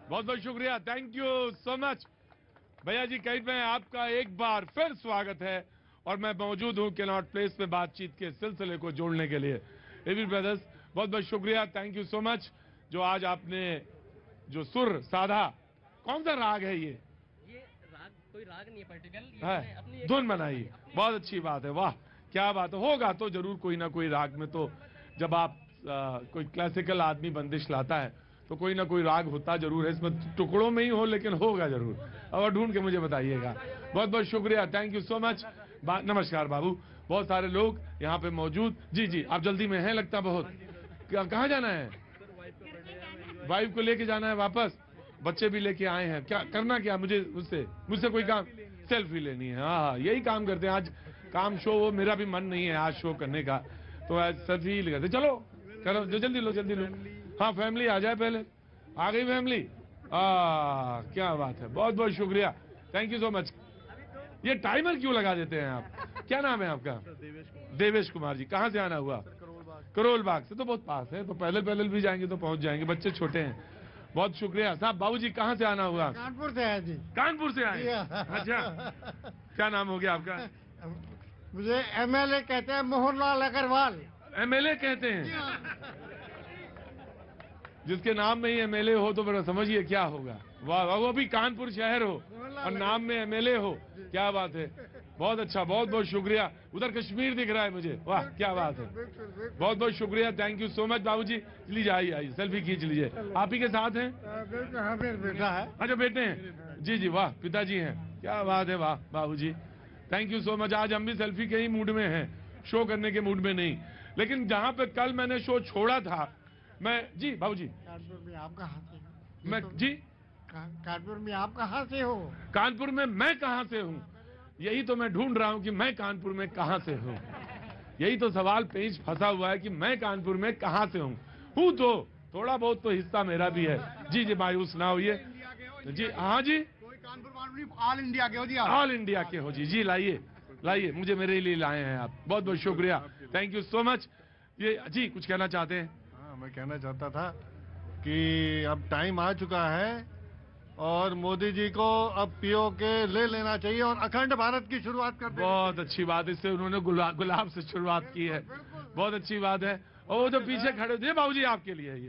बहुत बहुत शुक्रिया, थैंक यू सो मच भैया जी। कहीं में आपका एक बार फिर स्वागत है और मैं मौजूद हूं कैनॉट प्लेस में बातचीत के सिलसिले को जोड़ने के लिए। एबी ब्रदर्स, बहुत बहुत शुक्रिया, थैंक यू सो मच। जो आज आपने जो सुर साधा, कौन सा राग है ये? राग कोई राग नहीं है पर्टिकुलर, है अपनी धुन बनाई, बहुत अच्छी बात है, वाह क्या बात है। होगा तो जरूर कोई ना कोई राग में, तो जब आप कोई क्लासिकल आदमी बंदिश लाता है तो कोई ना कोई राग होता जरूर है, इसमें टुकड़ों में ही हो लेकिन होगा जरूर। और ढूंढ के मुझे बताइएगा। बहुत बहुत शुक्रिया, थैंक यू सो मच। नमस्कार बाबू, बहुत सारे लोग यहाँ पे मौजूद। जी जी, आप जल्दी में हैं लगता बहुत। कहाँ जाना है? वाइफ को लेके जाना है वापस? बच्चे भी लेके आए हैं, क्या करना, क्या मुझे मुझसे कोई काम? सेल्फी लेनी है, हाँ यही काम करते हैं आज। काम शो, वो मेरा भी मन नहीं है आज शो करने का, तो आज सेल्फी लेते। चलो करो, जल्दी लो जल्दी लो। हाँ फैमिली आ जाए पहले। आ गई फैमिली? क्या बात है, बहुत बहुत शुक्रिया, थैंक यू सो मच। ये टाइमर क्यों लगा देते हैं आप? क्या नाम है आपका? देवेश कुमार जी। कहाँ से आना हुआ? करोल बाग से, तो बहुत पास है, तो पहले भी जाएंगे तो पहुंच जाएंगे, बच्चे छोटे हैं। बहुत शुक्रिया साहब। बाबूजी कहाँ से आना हुआ? कानपुर से आए जी। कानपुर से आए? अच्छा, क्या नाम हो गया आपका? मुझे एमएलए कहते हैं, मोहनलाल अग्रवाल। एमएलए कहते हैं? जिसके नाम में ही एमएलए हो तो फिर समझिए क्या होगा। वाह वाह, वो भी कानपुर शहर हो और नाम में एमएलए हो, क्या बात है। बहुत अच्छा, बहुत बहुत शुक्रिया। उधर कश्मीर दिख रहा है मुझे, वाह क्या बात है। बहुत बहुत शुक्रिया, थैंक यू सो मच बाबूजी। लीजिए आइए आइए, सेल्फी खींच लीजिए। आप ही के साथ हैं? बेटा है। अच्छा बेटे हैं, जी जी, वाह पिताजी हैं, क्या बात है, वाह बाबूजी, थैंक यू सो मच। आज हम भी सेल्फी के ही मूड में हैं, शो करने के मूड में नहीं। लेकिन जहां पे कल मैंने शो छोड़ा था, मैं जी बाबूजी। कानपुर में आप कहाँ से? मैं जी, कानपुर में आप कहाँ से हो? कानपुर में मैं कहां से हूं, यही तो मैं ढूंढ रहा हूं कि मैं कानपुर में कहां से हूं। यही तो सवाल पेच फंसा हुआ है कि मैं कानपुर में कहां से हूं तो थोड़ा बहुत तो हिस्सा मेरा भी है। जी जी, मायूस ना होइए जी। हाँ जी, कोई कानपुर, ऑल इंडिया के हो जी। ऑल इंडिया के हो जी। जी लाइए लाइए, मुझे मेरे लिए लाए हैं आप, बहुत बहुत शुक्रिया, थैंक यू सो मच। ये जी कुछ कहना चाहते हैं? हाँ, मैं कहना चाहता था कि अब टाइम आ चुका है और मोदी जी को अब पीओके ले लेना चाहिए और अखंड भारत की शुरुआत कर देनी। बहुत अच्छी बात, इससे उन्होंने गुलाब से शुरुआत की है, बहुत अच्छी बात है। और वो जो पीछे खड़े थे बाबूजी, आपके लिए है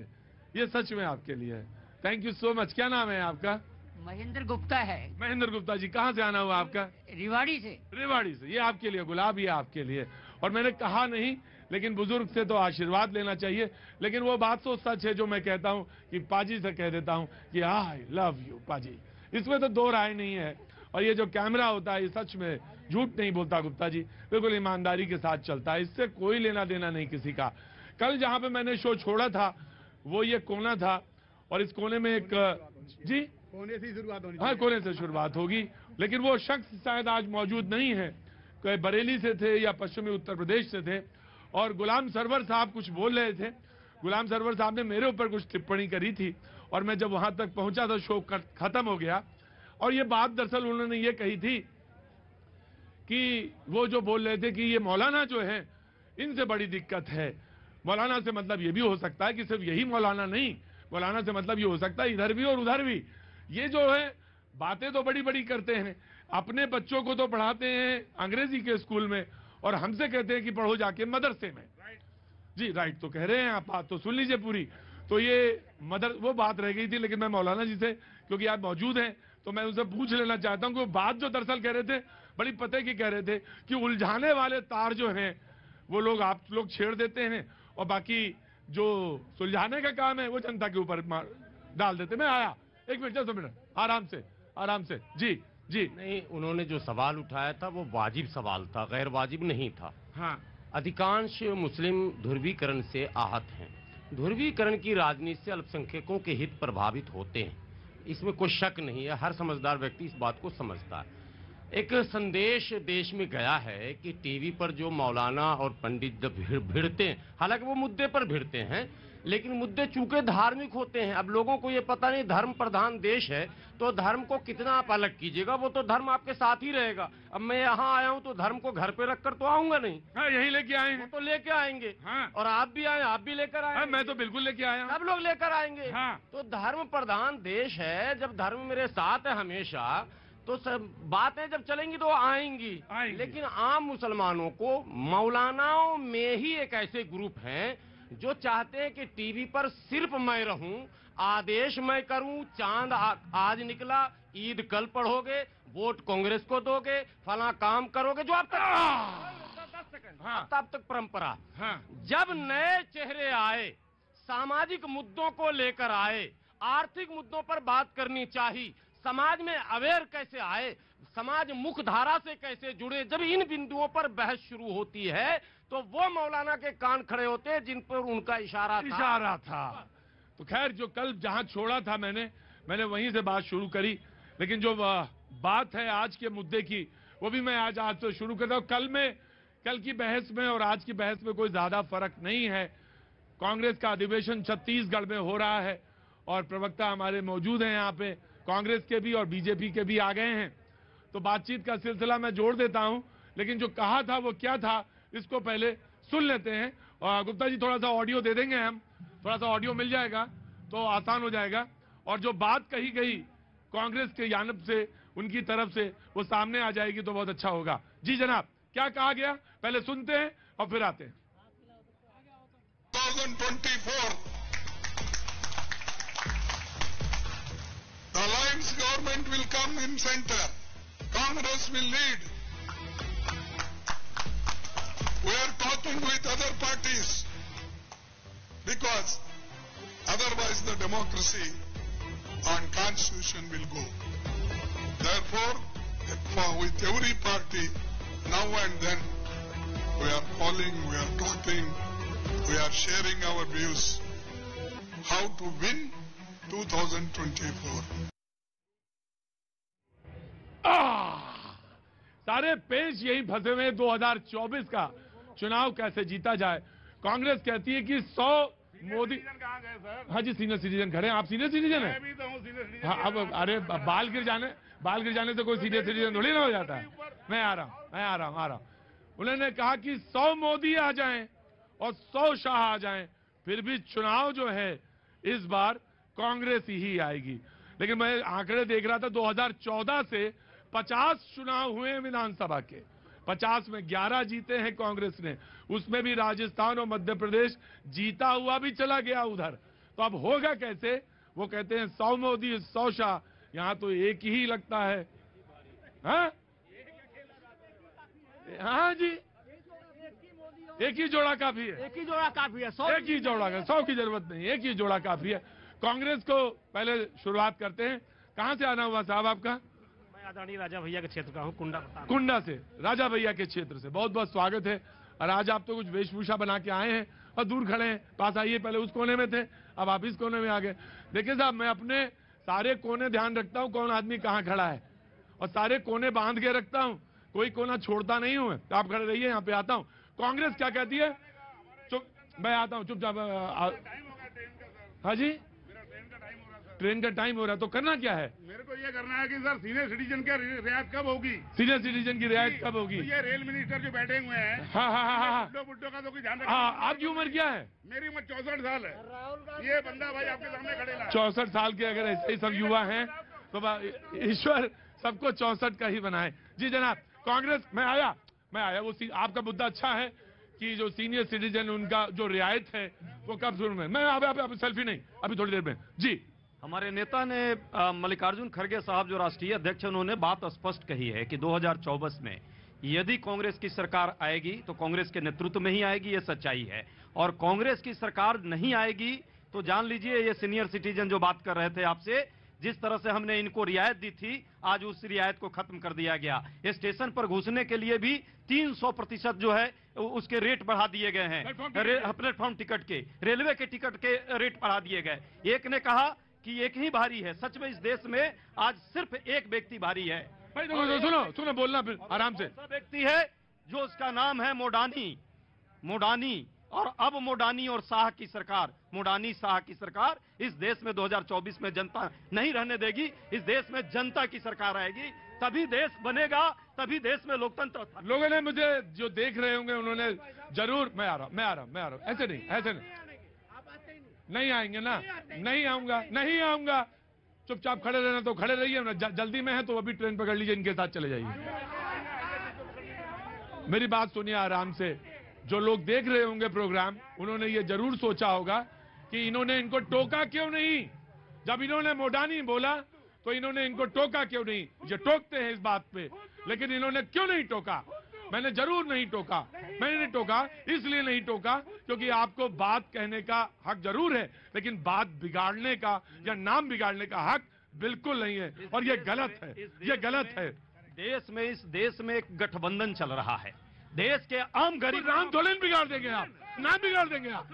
ये सच में आपके लिए है, थैंक यू सो मच। क्या नाम है आपका? महेंद्र गुप्ता है। महेंद्र गुप्ता जी, कहाँ से आना हुआ आपका? रिवाड़ी से। रेवाड़ी से। ये आपके लिए गुलाब, ये आपके लिए। और मैंने कहा नहीं, लेकिन बुजुर्ग से तो आशीर्वाद लेना चाहिए। लेकिन वो बात तो सच है जो मैं कहता हूं कि पाजी से कह देता हूं कि आई लव यू पाजी, इसमें तो दो राय नहीं है। और ये जो कैमरा होता है, ये सच में झूठ नहीं बोलता गुप्ता जी, बिल्कुल ईमानदारी के साथ चलता है, इससे कोई लेना देना नहीं किसी का। कल जहां पे मैंने शो छोड़ा था वो ये कोना था, और इस कोने में एक जी कोने से शुरुआत होनी। हाँ, कोने से शुरुआत होगी, लेकिन वो शख्स शायद आज मौजूद नहीं है। कोई बरेली से थे या पश्चिमी उत्तर प्रदेश से थे, और गुलाम सरवर साहब कुछ बोल रहे थे। गुलाम सरवर साहब ने मेरे ऊपर कुछ टिप्पणी करी थी, और मैं जब वहां तक पहुंचा तो शो खत्म हो गया। और ये बात दरअसल उन्होंने ये कही थी कि वो जो बोल रहे थे कि ये मौलाना जो है इनसे बड़ी दिक्कत है। मौलाना से मतलब ये भी हो सकता है कि सिर्फ यही मौलाना नहीं, मौलाना से मतलब ये हो सकता है इधर भी और उधर भी। ये जो है बातें तो बड़ी बड़ी करते हैं, अपने बच्चों को तो पढ़ाते हैं अंग्रेजी के स्कूल में, और हमसे कहते हैं कि पढ़ो जाके मदरसे में। जी राइट तो कह रहे हैं आप, बात तो सुन लीजिए पूरी। तो ये वो बात रह गई थी, लेकिन मैं मौलाना जी से, क्योंकि आप मौजूद हैं, तो मैं उनसे पूछ लेना चाहता हूं कि वो बात जो दरअसल कह रहे थे बड़ी पते की कह रहे थे कि उलझाने वाले तार जो हैं वो लोग आप लोग छेड़ देते हैं, और बाकी जो सुलझाने का काम है वो जनता के ऊपर डाल देते। मैं आया, एक मिनट 10 मिनट, आराम से जी जी। नहीं, उन्होंने जो सवाल उठाया था वो वाजिब सवाल था, गैर वाजिब नहीं था। हाँ, अधिकांश मुस्लिम ध्रुवीकरण से आहत हैं। ध्रुवीकरण की राजनीति से अल्पसंख्यकों के हित प्रभावित होते हैं, इसमें कोई शक नहीं है, हर समझदार व्यक्ति इस बात को समझता है। एक संदेश देश में गया है कि टीवी पर जो मौलाना और पंडित जब भिड़ते हैं, हालांकि वो मुद्दे पर भिड़ते हैं, लेकिन मुद्दे चूंकि धार्मिक होते हैं। अब लोगों को ये पता नहीं, धर्म प्रधान देश है तो धर्म को कितना आप अलग कीजिएगा, वो तो धर्म आपके साथ ही रहेगा। अब मैं यहाँ आया हूँ तो धर्म को घर पे रखकर तो आऊंगा नहीं। हाँ, यही लेके आए वो हैं। तो लेके आएंगे। हाँ। और आप भी आए, आप भी लेकर आए। हाँ, मैं तो बिल्कुल लेके आया हूँ। सब लोग लेकर आएंगे। हाँ। तो धर्म प्रधान देश है, जब धर्म मेरे साथ है हमेशा, तो सब बातें जब चलेंगी तो आएंगी। लेकिन आम मुसलमानों को मौलानाओं में ही एक ऐसे ग्रुप हैं जो चाहते हैं कि टीवी पर सिर्फ मैं रहूं, आदेश मैं करूं, चांद आज निकला, ईद कल पढ़ोगे, वोट कांग्रेस को दोगे, फला काम करोगे, जो अब तक परंपरा। हाँ। जब नए चेहरे आए, सामाजिक मुद्दों को लेकर आए, आर्थिक मुद्दों पर बात करनी चाहिए, समाज में अवेयर कैसे आए, समाज मुख्य धारा से कैसे जुड़े, जब इन बिंदुओं पर बहस शुरू होती है तो वो मौलाना के कान खड़े होते हैं जिन पर उनका इशारा था। तो खैर, जो कल जहां छोड़ा था मैंने वहीं से बात शुरू करी, लेकिन जो बात है आज के मुद्दे की, वो भी मैं आज से शुरू करता हूं। कल की बहस में और आज की बहस में कोई ज्यादा फर्क नहीं है। कांग्रेस का अधिवेशन छत्तीसगढ़ में हो रहा है और प्रवक्ता हमारे मौजूद हैं यहाँ पे, कांग्रेस के भी और बीजेपी के भी आ गए हैं। तो बातचीत का सिलसिला मैं जोड़ देता हूं, लेकिन जो कहा था वो क्या था इसको पहले सुन लेते हैं। और गुप्ता जी थोड़ा सा ऑडियो दे देंगे, हम थोड़ा सा ऑडियो मिल जाएगा तो आसान हो जाएगा। और जो बात कही गई कांग्रेस के जानब से, उनकी तरफ से, वो सामने आ जाएगी तो बहुत अच्छा होगा। जी जनाब, क्या कहा गया पहले सुनते हैं और फिर आते हैं। 2024 the alliance government will come in center. Congress will lead. We are talking with other parties because otherwise the democracy and constitution will go. Therefore, with every party, now and then, we are calling, we are talking, we are sharing our views how to win 2024. सारे पेश यही फंसे हुए 2024 का चुनाव कैसे जीता जाए। कांग्रेस कहती है कि 100 मोदी। हाँ जी, सीनियर सिटीजन खड़े हैं। आप सीनियर सिटीजन हैं? मैं भी तो हूँ सीनियर सिटीजन। हाँ, अब अरे बाल गिर जाने से कोई सीनियर सिटीजन थोड़ी ना हो जाता है। मैं आ रहा हूँ। उन्होंने कहा कि 100 मोदी आ जाएं और 100 शाह आ जाएं, फिर भी चुनाव जो है इस बार कांग्रेस ही आएगी। लेकिन मैं आंकड़े देख रहा था, 2014 से 50 चुनाव हुए हैं विधानसभा के, 50 में 11 जीते हैं कांग्रेस ने, उसमें भी राजस्थान और मध्य प्रदेश जीता हुआ भी चला गया उधर। तो अब होगा कैसे? वो कहते हैं 100 मोदी 100 शाह, यहां तो एक ही लगता है। हाँ जी, एक ही जोड़ा काफी है। एक ही जोड़ा काफी है। 100 एक ही जोड़ा का, 100 की जरूरत नहीं, एक ही जोड़ा काफी है। कांग्रेस को पहले शुरुआत करते हैं। कहां से आना हुआ साहब आपका? मैं आदरणीय राजा भैया के क्षेत्र का हूँ, कुंडा से। राजा भैया के क्षेत्र से बहुत बहुत स्वागत है। और आज आप तो कुछ वेशभूषा बना के आए हैं और दूर खड़े हैं, पास आइए। पहले उस कोने में थे, अब आप इस कोने में आ गए। देखिए साहब, मैं अपने सारे कोने ध्यान रखता हूँ कौन आदमी कहाँ खड़ा है, और सारे कोने बांध के रखता हूँ, कोई कोना छोड़ता नहीं हूँ। आप खड़े रहिए, यहाँ पे आता हूँ। कांग्रेस क्या कहती है? चुप, मैं आता हूँ चुपचाप। हाँ जी, ट्रेन का टाइम हो रहा है, तो करना क्या है? मेरे को ये करना है कि सर सीनियर सिटीजन की रियायत कब होगी? सीनियर सिटीजन की रियायत कब होगी? तो ये रेल मिनिस्टर जो बैठे हुए हैं, हाँ, बुड्ढों का तो कोई ध्यान रखना। हाँ, आपकी उम्र क्या है? मेरी उम्र 64 साल है। ये बंदा भाई आपके सामने खड़े ला। 64 साल के अगर ऐसे ही सब युवा हैं तो ईश्वर सबको 64 का ही बनाए। जी जनाब, कांग्रेस में आया वो आपका मुद्दा अच्छा है कि जो सीनियर सिटीजन उनका जो रियायत है वो कब शुरू में। मैं अभी सेल्फी नहीं, अभी थोड़ी देर में। जी, हमारे नेता ने मल्लिकार्जुन खड़गे साहब जो राष्ट्रीय अध्यक्ष, उन्होंने बात स्पष्ट कही है कि 2024 में यदि कांग्रेस की सरकार आएगी तो कांग्रेस के नेतृत्व में ही आएगी, ये सच्चाई है। और कांग्रेस की सरकार नहीं आएगी तो जान लीजिए, ये सीनियर सिटीजन जो बात कर रहे थे आपसे, जिस तरह से हमने इनको रियायत दी थी, आज उस रियायत को खत्म कर दिया गया। स्टेशन पर घुसने के लिए भी 300% जो है उसके रेट बढ़ा दिए गए हैं। प्लेटफॉर्म टिकट के, रेलवे के टिकट के रेट बढ़ा दिए गए। एक ने कहा कि एक ही भारी है। सच में इस देश में आज सिर्फ एक व्यक्ति भारी है। सुनो बोलना फिर आराम से। व्यक्ति है जो उसका नाम है मोडानी, और अब मोडानी और शाह की सरकार, मोडानी शाह की सरकार इस देश में 2024 में जनता नहीं रहने देगी। इस देश में जनता की सरकार आएगी, तभी देश बनेगा, तभी देश में लोकतंत्र। लोगों ने मुझे जो देख रहे होंगे उन्होंने जरूर, मैं आ रहा हूं, ऐसे नहीं आएंगे ना, नहीं आऊंगा। चुपचाप खड़े रहना तो खड़े रहिए ना, जल्दी में है तो अभी ट्रेन पकड़ लीजिए, इनके साथ चले जाइए। मेरी बात सुनिए आराम से। जो लोग देख रहे होंगे प्रोग्राम, उन्होंने ये जरूर सोचा होगा कि इन्होंने इनको टोका क्यों नहीं। जब इन्होंने मोडानी बोला तो इन्होंने इनको टोका क्यों नहीं। ये टोकते हैं इस बात पे, लेकिन इन्होंने क्यों नहीं टोका। मैंने जरूर नहीं टोका, मैंने नहीं टोका, इसलिए नहीं टोका क्योंकि आपको बात कहने का हक जरूर है, लेकिन बात बिगाड़ने का या नाम बिगाड़ने का हक बिल्कुल नहीं है, और ये गलत है, ये गलत है। इस देश में एक गठबंधन चल रहा है। देश के आम गरीब नाम थोड़े बिगाड़ देंगे आप, नाम बिगाड़ देंगे आप।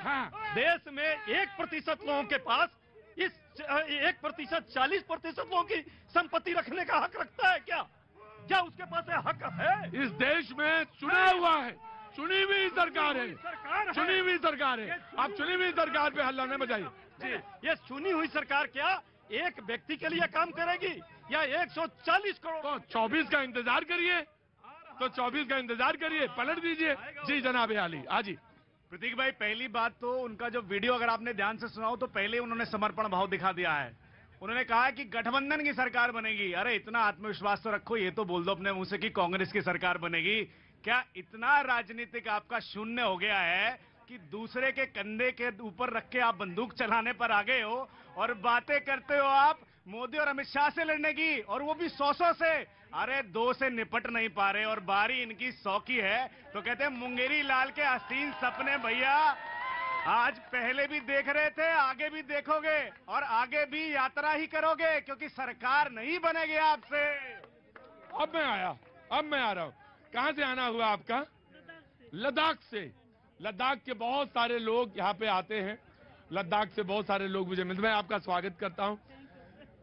हाँ, देश में 1% लोगों के पास इस 1% 40% लोगों की संपत्ति रखने का हक रखता है क्या उसके पास हक है? इस देश में चुना हुआ है, चुनी हुई सरकार है, चुनी हुई सरकार है। आप चुनी हुई सरकार पे हल्ला न बजाइए। जी, ये चुनी हुई सरकार क्या एक व्यक्ति के लिए काम करेगी या 140 करोड़? तो 24 का इंतजार करिए, तो 24 का इंतजार करिए, पलट दीजिए। जी जनाब आली, आज ही प्रतीक भाई, पहली बात तो उनका जो वीडियो अगर आपने ध्यान से सुना हो तो पहले उन्होंने समर्पण भाव दिखा दिया है। उन्होंने कहा कि गठबंधन की सरकार बनेगी। अरे इतना आत्मविश्वास तो रखो, ये तो बोल दो अपने मुंह से कि कांग्रेस की सरकार बनेगी। क्या इतना राजनीतिक आपका शून्य हो गया है कि दूसरे के कंधे के ऊपर रख के आप बंदूक चलाने पर आ गए हो और बातें करते हो आप मोदी और अमित शाह से लड़ने की, और वो भी 100 से। अरे 2 से निपट नहीं पा रहे और बारी इनकी 100 की है, तो कहते हैं मुंगेरी लाल के हसीन सपने भैया आज पहले भी देख रहे थे, आगे भी देखोगे और आगे भी यात्रा ही करोगे, क्योंकि सरकार नहीं बनेगी आपसे। अब मैं आ रहा हूं। कहां से आना हुआ आपका? लद्दाख से। लद्दाख के बहुत सारे लोग यहाँ पे आते हैं, लद्दाख से बहुत सारे लोग मुझे मिलते हैं। मैं आपका स्वागत करता हूं,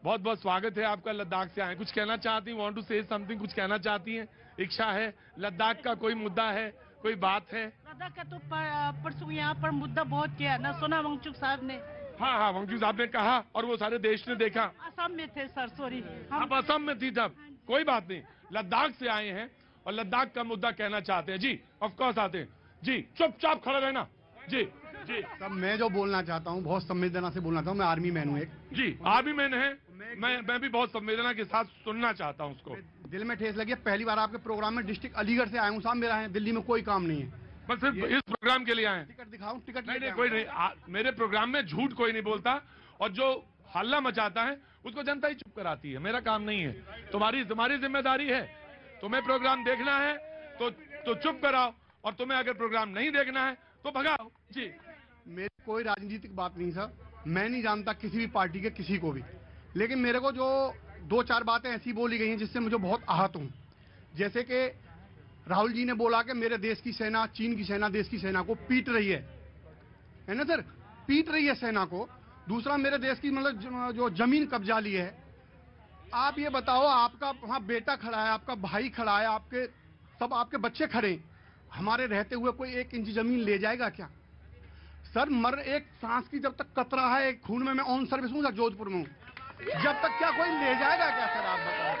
बहुत बहुत स्वागत है आपका। लद्दाख से आए, कुछ कहना चाहती हैं? वांट टू से समथिंग, कुछ कहना चाहती हैं? इच्छा है? लद्दाख का कोई मुद्दा है, कोई बात है? लद्दाख का तो परसों यहाँ पर मुद्दा बहुत किया ना, सोना वांगचुक साहब ने। हाँ, वांगचुक साहब ने कहा और वो सारे देश ने देखा। असम में थे सर, सॉरी, आप असम में थी तब, कोई बात नहीं। लद्दाख से आए हैं और लद्दाख का मुद्दा कहना चाहते हैं। जी ऑफ कोर्स आते हैं जी, चुपचाप खड़ा रहना। जी जी सब मैं जो बोलना चाहता हूँ बहुत संवेदना से बोलना चाहता हूँ। मैं आर्मी मैन हूँ एक। जी आर्मी मैन है, मैं भी बहुत संवेदना के साथ सुनना चाहता हूँ उसको। दिल में ठेस लगी है, पहली बार आपके प्रोग्राम में डिस्ट्रिक्ट अलीगढ़ से आया हूँ साहब। मेरा है दिल्ली में कोई काम नहीं है, बस सिर्फ इस प्रोग्राम के लिए आए। टिकट दिखाऊं? टिकट नहीं, कोई नहीं। मेरे प्रोग्राम में झूठ कोई नहीं बोलता, और जो हल्ला मचाता है उसको जनता ही चुप कराती है। मेरा काम नहीं है, तुम्हारी जिम्मेदारी है। तुम्हें प्रोग्राम देखना है तो चुप कराओ, और तुम्हें अगर प्रोग्राम नहीं देखना है तो भगाओ। जी मेरी कोई राजनीतिक बात नहीं सर, मैं नहीं जानता किसी भी पार्टी के किसी को भी, लेकिन मेरे को जो 2-4 बातें ऐसी बोली गई हैं जिससे मुझे बहुत आहत हूं। जैसे कि राहुल जी ने बोला कि मेरे देश की सेना, चीन की सेना देश की सेना को पीट रही है ना सर, पीट रही है सेना को। दूसरा, मेरे देश की मतलब जो जमीन कब्जा ली है। आप ये बताओ, आपका वहां बेटा खड़ा है, आपका भाई खड़ा है, आपके बच्चे खड़े, हमारे रहते हुए कोई 1 इंच जमीन ले जाएगा क्या सर? एक सांस की जब तक कतरा है एक खून में, मैं ऑन सर्विस हूं सर, जोधपुर में हूं, जब तक क्या कोई ले जाएगा क्या सर? आप बताओ,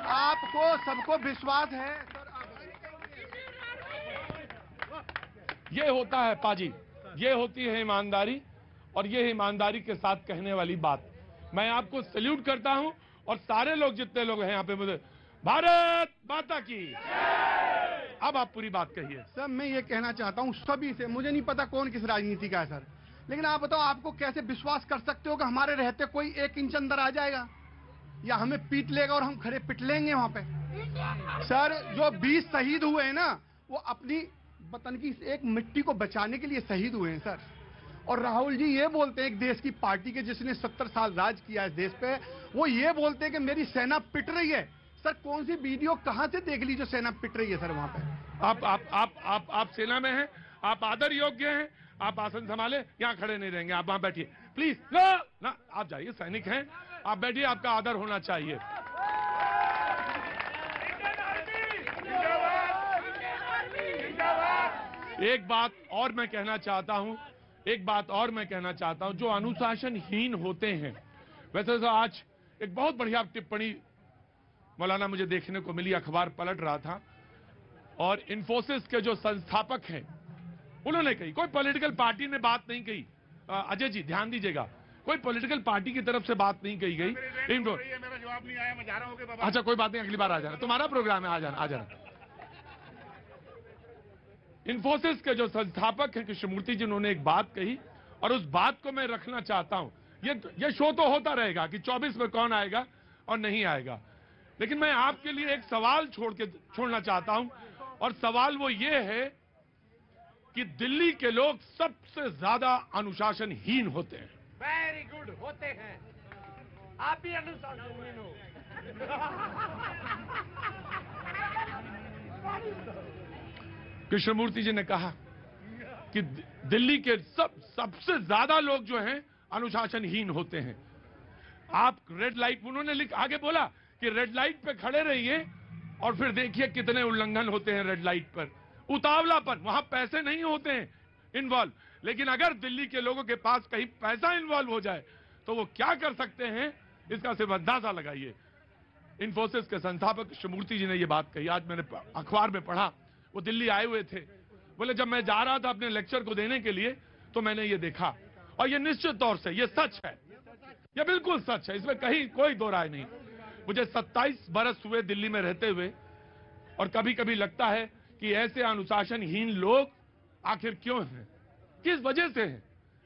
आपको सबको विश्वास है सर? ये होता है पाजी, ये होती है ईमानदारी, और ये ईमानदारी के साथ कहने वाली बात। मैं आपको सैल्यूट करता हूं, और सारे लोग जितने लोग हैं यहाँ पे, मुझे भारत माता की। अब आप पूरी बात कहिए। सर मैं ये कहना चाहता हूँ सभी से, मुझे नहीं पता कौन किस राजनीति का है सर, लेकिन आप बताओ, आपको कैसे विश्वास कर सकते हो कि हमारे रहते कोई 1 इंच अंदर आ जाएगा या हमें पीट लेगा और हम खड़े पिट लेंगे वहां पे? सर जो 20 शहीद हुए हैं ना, वो अपनी वतन की एक मिट्टी को बचाने के लिए शहीद हुए हैं सर। और राहुल जी ये बोलते हैं, एक देश की पार्टी के जिसने 70 साल राज किया इस देश पे, वो ये बोलते हैं कि मेरी सेना पिट रही है। सर कौन सी वीडियो कहां से देख ली जो सेना पिट रही है सर वहां पे? आप सेना में हैं, आप आदर योग्य हैं, आप आसन संभाले, यहाँ खड़े नहीं रहेंगे, आप वहां बैठिए प्लीज। ना आप जाइए, सैनिक हैं, आप बैठिए, आपका आदर होना चाहिए। एक बात और मैं कहना चाहता हूं, जो अनुशासनहीन होते हैं, वैसे तो आज एक बहुत बढ़िया टिप्पणी मौलाना मुझे देखने को मिली, अखबार पलट रहा था और इन्फोसिस के जो संस्थापक हैं उन्होंने कही, कोई पॉलिटिकल पार्टी ने बात नहीं कही, अजय जी ध्यान दीजिएगा, कोई पॉलिटिकल पार्टी की तरफ से बात नहीं कही गई। मेरा जवाब नहीं आया, मैं जा रहा हूं। बाबा अच्छा कोई बात नहीं, अगली बार आ जाना, तुम्हारा प्रोग्राम है, आ जाना। इन्फोसिस के जो संस्थापक हैं कृष्णमूर्ति जी, उन्होंने एक बात कही और उस बात को मैं रखना चाहता हूं। ये शो तो होता रहेगा कि 24 में कौन आएगा और नहीं आएगा, लेकिन मैं आपके लिए एक सवाल छोड़ना चाहता हूं और सवाल वो ये है कि दिल्ली के लोग सबसे ज्यादा अनुशासनहीन होते हैं। वेरी गुड, होते हैं। आप भी अनुशासनहीन हो। कृष्णमूर्ति जी ने कहा कि दिल्ली के सबसे ज्यादा लोग जो हैं अनुशासनहीन होते हैं। आप रेड लाइट, उन्होंने आगे बोला कि रेड लाइट पे खड़े रहिए और फिर देखिए कितने उल्लंघन होते हैं रेड लाइट पर। उतावलापन, वहां पैसे नहीं होते हैं इन्वॉल्व, लेकिन अगर दिल्ली के लोगों के पास कहीं पैसा इन्वॉल्व हो जाए तो वो क्या कर सकते हैं, इसका सिर्फ अंदाजा लगाइए। इन्फोसिस के संस्थापक कृष्णमूर्ति जी ने ये बात कही, आज मैंने अखबार में पढ़ा, वो दिल्ली आए हुए थे, बोले जब मैं जा रहा था अपने लेक्चर को देने के लिए तो मैंने ये देखा और ये निश्चित तौर से ये सच है, ये बिल्कुल सच है, इसमें कहीं कोई दो राय नहीं। मुझे 27 बरस हुए दिल्ली में रहते हुए और कभी कभी लगता है कि ऐसे अनुशासनहीन लोग आखिर क्यों हैं, किस वजह से हैं,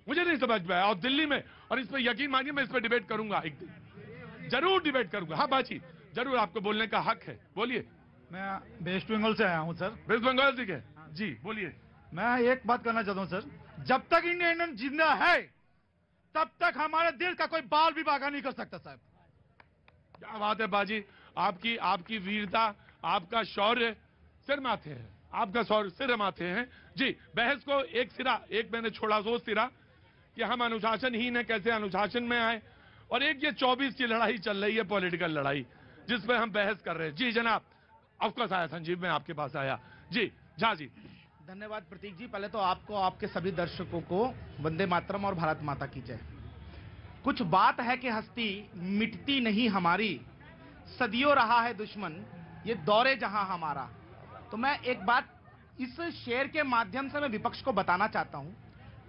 मुझे नहीं समझ में आया। और दिल्ली में, और इस पर यकीन मानिए मैं इस पर डिबेट करूंगा, एक दिन जरूर डिबेट करूंगा। हाँ बाजी, जरूर आपको बोलने का हक है, बोलिए। मैं वेस्ट बंगाल से आया हूँ सर। वेस्ट बंगाल से क्या जी, बोलिए। मैं एक बात करना चाहता हूँ सर, जब तक इंडियन जिंदा है तब तक हमारे देश का कोई बाल भी बागा नहीं कर सकता साहब। क्या बात है बाजी, आपकी वीरता, आपका शौर्य सिर माथे है, आपका शौर्य सिर माथे हैं जी। बहस को एक मैंने छोड़ा सोच सिरा कि हम अनुशासनहीन है, कैसे अनुशासन में आए, और एक ये 24 की लड़ाई चल रही है, पॉलिटिकल लड़ाई, जिसपे हम बहस कर रहे हैं। जी जनाब, ऑफकोर्स आया संजीव, मैं आपके पास आया जी। झा जी। धन्यवाद प्रतीक जी। पहले तो आपको, आपके सभी दर्शकों को वंदे मातरम और भारत माता की जय। कुछ बात है कि हस्ती मिटती नहीं हमारी, सदियों रहा है दुश्मन ये दौरे जहां हमारा। तो मैं एक बात इस शेर के माध्यम से मैं विपक्ष को बताना चाहता हूं,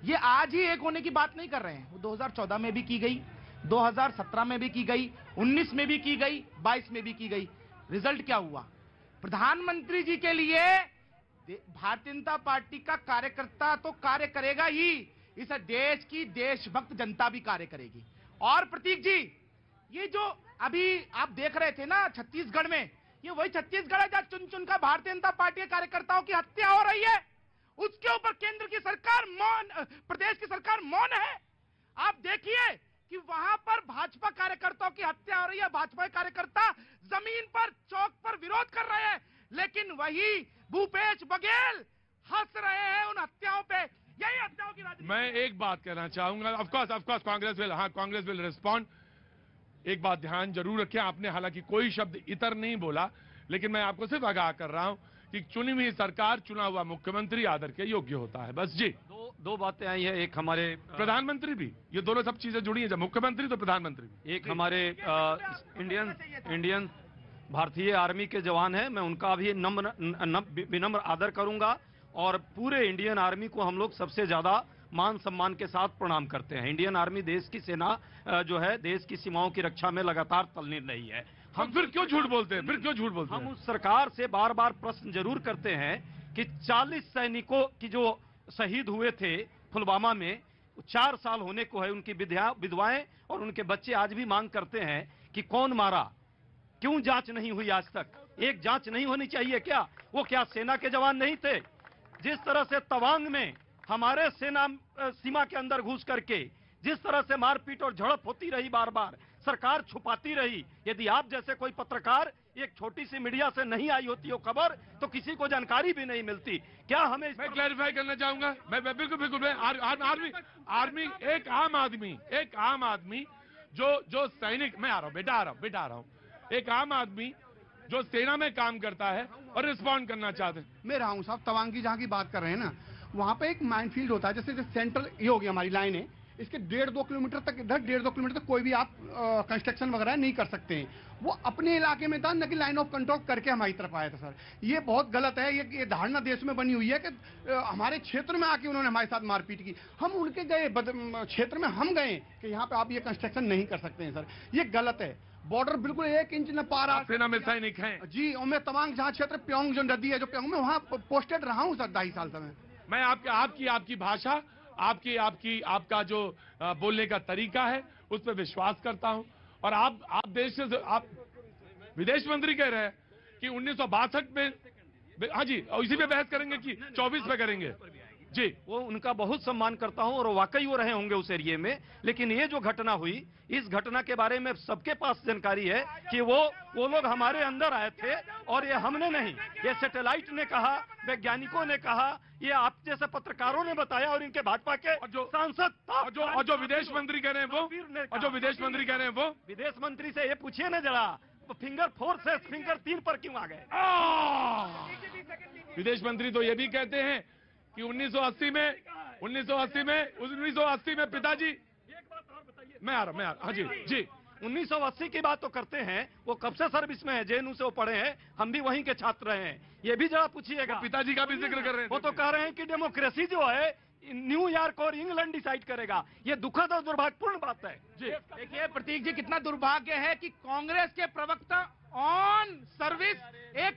ये आज ही एक होने की बात नहीं कर रहे हैं, वो 2014 में भी की गई, 2017 में भी की गई, 19 में भी की गई, 22 में भी की गई। रिजल्ट क्या हुआ? प्रधानमंत्री जी के लिए भारतीय जनता पार्टी का कार्यकर्ता तो कार्य करेगा ही, इस देश की देशभक्त जनता भी कार्य करेगी। और प्रतीक जी, ये जो अभी आप देख रहे थे ना छत्तीसगढ़ में, ये वही छत्तीसगढ़ है जहां चुन चुन का भारतीय जनता पार्टी के कार्यकर्ताओं की हत्या हो रही है। उसके ऊपर केंद्र की सरकार मौन, प्रदेश की सरकार मौन है। आप देखिए कि वहां पर भाजपा कार्यकर्ताओं की हत्या हो रही है, भाजपा कार्यकर्ता जमीन पर चौक पर विरोध कर रहे हैं, लेकिन वही भूपेश बघेल हंस रहे हैं उन हत्याओं पे। यही हत्याओं की राजनीति। मैं एक बात कहना चाहूंगा, ऑफकोर्स कांग्रेस विल रिस्पॉन्ड। एक बात ध्यान जरूर रखें, आपने हालांकि कोई शब्द इतर नहीं बोला, लेकिन मैं आपको सिर्फ आगाह कर रहा हूं कि चुनी हुई सरकार, चुना हुआ मुख्यमंत्री आदर के योग्य होता है, बस जी। दो बातें आई है, एक हमारे प्रधानमंत्री भी, ये दोनों सब चीजें जुड़ी हैं, जब मुख्यमंत्री तो प्रधानमंत्री भी। एक हमारे इंडियन भारतीय आर्मी के जवान हैं, मैं उनका भी विनम्र आदर करूंगा, और पूरे इंडियन आर्मी को हम लोग सबसे ज्यादा मान सम्मान के साथ प्रणाम करते हैं। इंडियन आर्मी देश की सेना जो है, देश की सीमाओं की रक्षा में लगातार तल्लीन रही है। हम फिर क्यों झूठ बोलते हैं, हम उस सरकार से बार बार प्रश्न जरूर करते हैं कि 40 सैनिकों की जो शहीद हुए थे पुलवामा में, 4 साल होने को है, उनकी विधवाएं और उनके बच्चे आज भी मांग करते हैं कि कौन मारा, क्यों जांच नहीं हुई आज तक? एक जांच नहीं होनी चाहिए क्या? वो क्या सेना के जवान नहीं थे? जिस तरह से तवांग में हमारे सेना सीमा के अंदर घुस करके जिस तरह से मारपीट और झड़प होती रही, बार बार सरकार छुपाती रही, यदि आप जैसे कोई पत्रकार, एक छोटी सी मीडिया से नहीं आई होती वो खबर, तो किसी को जानकारी भी नहीं मिलती। क्या हमें मैं क्लैरिफाई करना चाहूंगा, मैं बिल्कुल आर्मी एक आम आदमी जो सैनिक, मैं आ रहा हूं, एक आम आदमी जो सेना में काम करता है और रिस्पॉन्ड करना चाहते हैं। मैं रहा हूं साहब, तवांग की जहां की बात कर रहे हैं ना, वहां पे एक माइनफील्ड होता है, जैसे सेंट्रल ये होगी हमारी लाइन है, इसके 1.5-2 किलोमीटर तक, इधर 1.5-2 किलोमीटर तक कोई भी आप कंस्ट्रक्शन वगैरह नहीं कर सकते हैं। वो अपने इलाके में था, न कि लाइन ऑफ कंट्रोल करके हमारी तरफ आया था सर। ये बहुत गलत है। ये धारणा देश में बनी हुई है कि हमारे क्षेत्र में आके उन्होंने हमारे साथ मारपीट की। हम उनके गए क्षेत्र में, हम गए कि यहाँ पे आप ये कंस्ट्रक्शन नहीं कर सकते हैं सर, ये गलत है। बॉर्डर बिल्कुल 1 इंच न पार सेना में सैनिक हैं जी, और मैं तवांग जहाँ क्षेत्र प्योंग जो नदी है, जो प्योंग में, वहाँ पोस्टेड रहा हूँ सर 2.5 साल से। मैं आपकी भाषा, आपका जो बोलने का तरीका है उस पर विश्वास करता हूं। और आप देश से, आप विदेश मंत्री कह रहे हैं कि 1962 में, हाँ जी, इसी पे बहस करेंगे कि 24 पे करेंगे जी। वो उनका बहुत सम्मान करता हूं और वाकई वो रहे होंगे उस एरिया में, लेकिन ये जो घटना हुई, इस घटना के बारे में सबके पास जानकारी है कि वो लोग हमारे अंदर आए थे और ये हमने नहीं, ये सैटेलाइट ने कहा, वैज्ञानिकों ने कहा, ये आप जैसे पत्रकारों ने बताया और इनके भाजपा के सांसद और जो विदेश मंत्री कह रहे हैं वो, और जो विदेश मंत्री कह रहे हैं वो, विदेश मंत्री से ये पूछिए ना जरा, फिंगर 4 से फिंगर 3 पर क्यों आ गए? विदेश मंत्री तो ये भी कहते हैं कि 1980 में पिताजी, मैं आ रहा, हाँ जी जी, 1980 की बात तो करते हैं, वो कब से सर्विस में है, जेएनयू से वो पढ़े हैं, हम भी वहीं के छात्र रहे हैं, ये भी जरा पूछिएगा। पिताजी का भी जिक्र कर रहे हैं। वो तो कह रहे हैं कि डेमोक्रेसी जो है न्यूयॉर्क और इंग्लैंड डिसाइड करेगा। ये दुखद और दुर्भाग्यपूर्ण बात है जी। देखिए प्रतीक जी, कितना दुर्भाग्य है कि कांग्रेस के प्रवक्ता ऑन सर्विस एक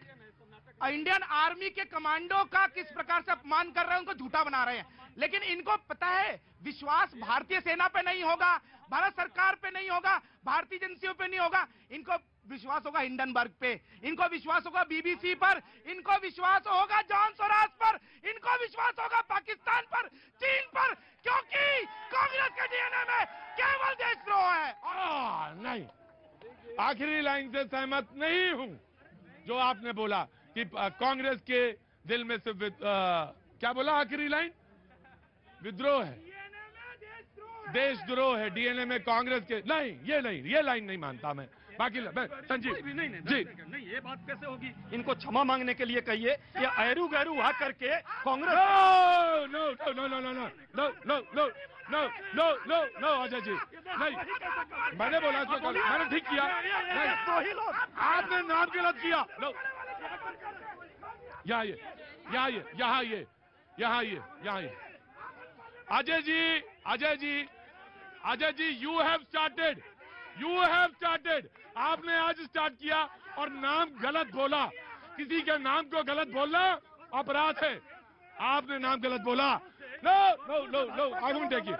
इंडियन आर्मी के कमांडो का किस प्रकार से अपमान कर रहे हैं, उनको झूठा बना रहे हैं। लेकिन इनको पता है विश्वास भारतीय सेना पे नहीं होगा, भारत सरकार पे नहीं होगा, भारतीय एजेंसियों पे नहीं होगा, इनको विश्वास होगा हिंडनबर्ग पे, इनको विश्वास होगा बीबीसी पर, इनको विश्वास होगा जॉन सोरास पर, इनको विश्वास होगा पाकिस्तान पर, चीन पर, क्योंकि कांग्रेस के डीएनए में केवल देशद्रोह है। नहीं, आखिरी लाइन से सहमत नहीं हूं जो आपने बोला कि कांग्रेस के दिल में सिर्फ क्या बोला आखिरी लाइन? विद्रोह है, देशद्रोह है डीएनए में कांग्रेस के। नहीं, ये लाइन नहीं मानता मैं। बाकी संजीव जी, नहीं, ये बात कैसे होगी? इनको क्षमा मांगने के लिए कहिए, ये ऐरू गैरू वहां करके कांग्रेस। नो अजय जी, नहीं, मैंने बोला इसको, मैंने ठीक किया, नहीं, आपने नाम गलत किया। यहाँ ये Ajay ji, you have started, आपने आज स्टार्ट किया और नाम गलत बोला। किसी के नाम को गलत बोलना अपराध है। आपने नाम गलत बोला। No, I won't take it.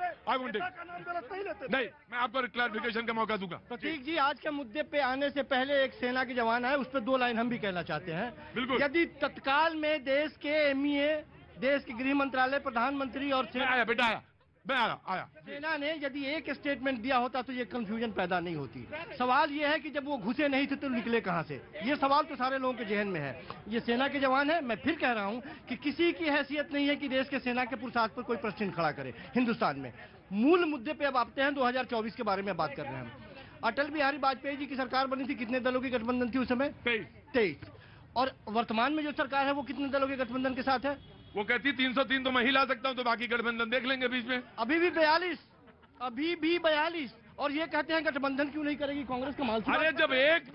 नहीं, मैं आपको क्लैरिफिकेशन का मौका दूंगा। प्रतीक जी, आज के मुद्दे पे आने से पहले एक सेना के जवान आए, उस पर 2 लाइन हम भी कहना चाहते हैं। बिल्कुल। यदि तत्काल में देश के एमईए, देश के गृह मंत्रालय, प्रधानमंत्री और सेना ने यदि एक स्टेटमेंट दिया होता तो ये कंफ्यूजन पैदा नहीं होती। सवाल ये है कि जब वो घुसे नहीं थे तो निकले कहां से? ये सवाल तो सारे लोगों के जहन में है। ये सेना के जवान है। मैं फिर कह रहा हूं कि किसी की हैसियत नहीं है कि देश के सेना के पुरुषार्थ पर कोई प्रश्न खड़ा करे हिंदुस्तान में। मूल मुद्दे पे अब आते हैं, 2024 के बारे में बात कर रहे हैं हम। अटल बिहारी वाजपेयी जी की सरकार बनी थी, कितने दलों की गठबंधन थी उस समय? 23। और वर्तमान में जो सरकार है वो कितने दलों के गठबंधन के साथ है? वो कहती 303 तो मैं ही ला सकता हूं, तो बाकी गठबंधन देख लेंगे बीच में। अभी भी 42 और ये कहते हैं गठबंधन क्यों नहीं करेगी कांग्रेस का माल। अरे जब एक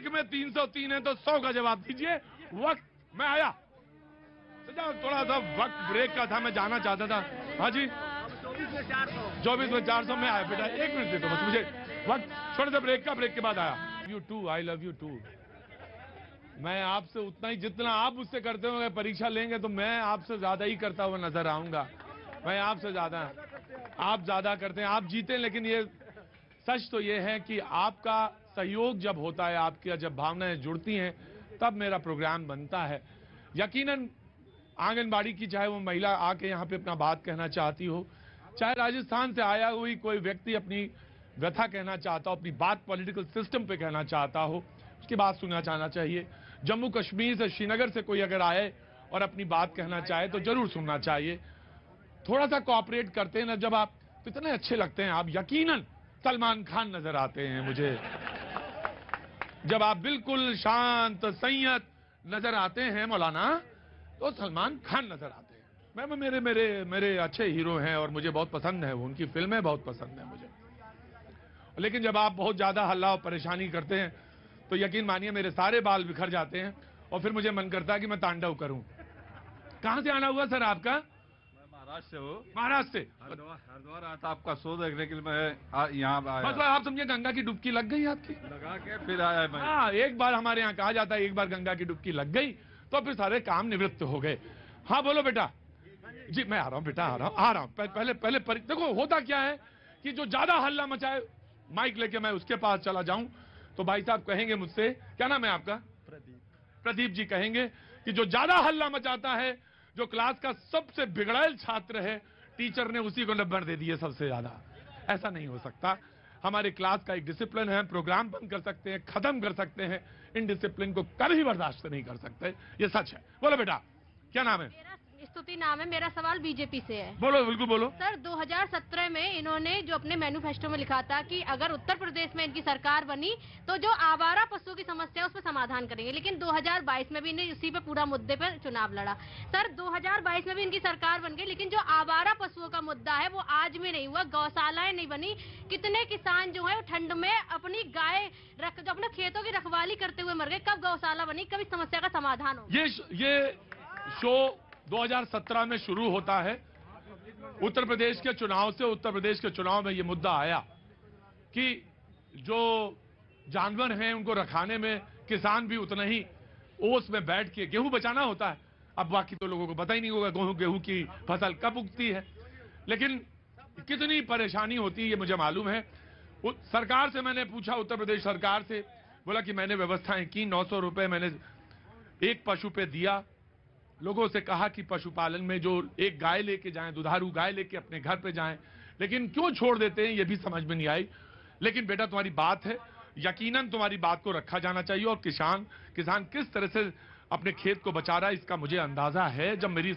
में 303 है तो 100 का जवाब दीजिए। वक्त मैं आया, थोड़ा सा वक्त ब्रेक का था, मैं जाना चाहता था। हाँ जी, 24 में 400 में आया बेटा। 1 मिनट दे दो बस मुझे वक्त, थोड़ा सा ब्रेक के बाद आया। You too, I love you too. मैं आपसे उतना ही, जितना आप मुझसे करते हो, परीक्षा लेंगे तो मैं आपसे ज्यादा ही करता हुआ नजर आऊंगा। मैं आपसे ज्यादा, आप ज्यादा करते हैं, आप जीते। लेकिन ये सच तो ये है कि आपका सहयोग जब होता है, आपकी जब भावनाएं जुड़ती हैं, तब मेरा प्रोग्राम बनता है। यकीनन आंगनबाड़ी की चाहे वो महिला आके यहाँ पे अपना बात कहना चाहती हो, चाहे राजस्थान से आया हुई कोई व्यक्ति अपनी व्यथा कहना चाहता हो, अपनी बात पॉलिटिकल सिस्टम पे कहना चाहता हो, उसकी बात सुनना चाहना चाहिए। जम्मू कश्मीर से, श्रीनगर से कोई अगर आए और अपनी बात कहना चाहे तो जरूर सुनना चाहिए। थोड़ा सा कोऑपरेट करते हैं ना जब आप, तो इतने अच्छे लगते हैं आप। यकीनन सलमान खान नजर आते हैं मुझे जब आप बिल्कुल शांत संयत नजर आते हैं मौलाना, तो सलमान खान नजर आते हैं। मेरे मेरे मेरे अच्छे हीरो हैं और मुझे बहुत पसंद है, उनकी फिल्में बहुत पसंद है मुझे। लेकिन जब आप बहुत ज्यादा हल्ला और परेशानी करते हैं तो यकीन मानिए मेरे सारे बाल बिखर जाते हैं और फिर मुझे मन करता है कि मैं तांडव करूं। कहां से आना हुआ सर आपका? महाराष्ट्र से हो? महाराष्ट्र से। हरिद्वार आया था आपका शो देखने के लिए, मैं यहाँ आया। मतलब आप समझे गंगा की डुबकी लग गई आपकी? लगा के फिर आया मैं। हाँ, एक बार हमारे यहाँ कहा जाता है एक बार गंगा की डुबकी लग गई तो फिर सारे काम निवृत्त हो गए। हाँ बोलो बेटा। जी मैं आ रहा हूँ बेटा, आ रहा हूँ। पहले देखो होता क्या है कि जो ज्यादा हल्ला मचाए माइक लेके मैं उसके पास चला जाऊं तो भाई साहब कहेंगे मुझसे, क्या नाम है आपका? प्रदीप जी कहेंगे कि जो ज्यादा हल्ला मचाता है, जो क्लास का सबसे बिगड़ैल छात्र है, टीचर ने उसी को नंबर दे दिए सबसे ज्यादा। ऐसा नहीं हो सकता। हमारे क्लास का एक डिसिप्लिन है, प्रोग्राम बंद कर सकते हैं, खत्म कर सकते हैं, इन डिसिप्लिन को कभी बर्दाश्त नहीं कर सकते, ये सच है। बोलो बेटा क्या नाम है? स्तुति नाम है। मेरा सवाल बीजेपी से है। बोलो बिल्कुल बोलो। सर 2017 में इन्होंने जो अपने मैनिफेस्टो में लिखा था कि अगर उत्तर प्रदेश में इनकी सरकार बनी तो जो आवारा पशुओं की समस्या है उस पर समाधान करेंगे, लेकिन 2022 में भी इन्हें उसी पे पूरा मुद्दे पर चुनाव लड़ा। सर 2022 में भी इनकी सरकार बन गई, लेकिन जो आवारा पशुओं का मुद्दा है वो आज भी नहीं हुआ, गौशालाएं नहीं बनी। कितने किसान जो है ठंड में अपनी गाय जो अपने खेतों की रखवाली करते हुए मर गए। कब गौशाला बनी, कब इस समस्या का समाधान हो? ये शो 2017 में शुरू होता है। उत्तर प्रदेश के चुनाव से, उत्तर प्रदेश के चुनाव में ये मुद्दा आया कि जो जानवर हैं उनको रखाने में किसान भी उतना ही ओस में बैठ के गेहूं बचाना होता है। अब बाकी तो लोगों को पता ही नहीं होगा गेहूं की फसल कब उगती है, लेकिन कितनी परेशानी होती है ये मुझे मालूम है। सरकार से मैंने पूछा, उत्तर प्रदेश सरकार से, बोला कि मैंने व्यवस्थाएं की, 900 रुपए मैंने एक पशु पे दिया। लोगों से कहा कि पशुपालन में जो एक गाय लेके जाएं, दुधारू गाय लेके अपने घर पे जाएं, लेकिन क्यों छोड़ देते हैं ये भी समझ में नहीं आई। लेकिन बेटा तुम्हारी बात है, यकीनन तुम्हारी बात को रखा जाना चाहिए। और किसान किस तरह से अपने खेत को बचा रहा है इसका मुझे अंदाजा है। जब मेरी